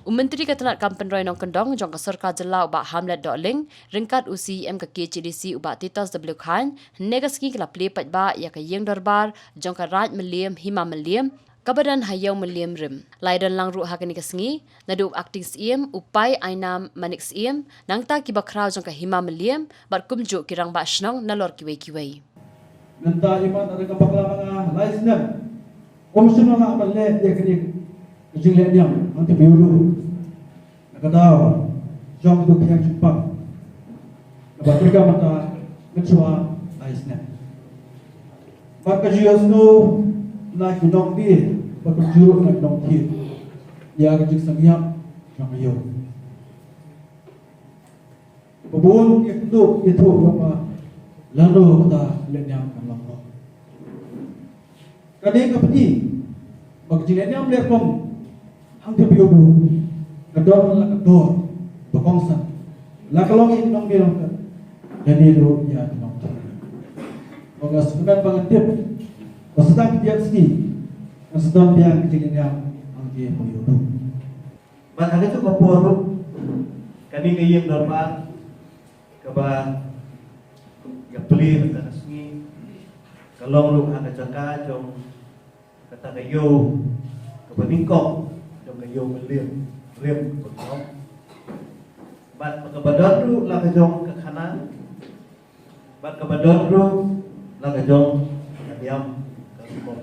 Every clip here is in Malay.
Menteri Ketenat Kampen Roy Nong Kendong jong ke Serkar Jelau ubak Hamlet Doling, ringkat UCM ke KCDC ubak Titos W Khan, negaski ke la plepat ba ya ke Yeng Darbar jong ke Raj Meliam Hima Meliam, kabadan hayau Meliam Rim. Laidan lang ru hakani kesengi, nadu akting siem upai ainam manik siem, nangta kiba krau jong ke Hima Meliam, bar kumjuk kirang ba shnong nalor kiwei-kiwei. Nanta iman ada kapakla mga laisnan. Komisioner na amal le dia kini jinglen yang nanti biulu. Nakadaw jong du kiyang jumpa. Nabatrika mata ketua laisnan. Maka jiosno na kinong di pagkujuro na kinong ti. Ya kajik sangyap jong ayo. Pabun itu apa lalu kita lenyam kamlang. Kadang kapati magjilenyam lerpom hang tibiubu kador la kador bakongsa la kalongi nong birong ka jadi ro ya nong ta oga sunan pangantip pasatang pianski pasatang piang jilenyam hang tibiubu ban ada tu kopor kami ngayem normal kaba ya beli kata sengi kalau lu ada jangka jom kata kayu kebeningkok jom kayu meliam liam berkong bat kebadan lu lah kejong ke kanan bat kebadan lu lah kejong diam ke kong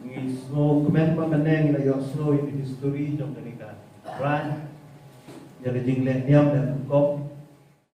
ni slow komen pa meneng la yo slow in history jom kenika right jadi jingle diam dan kong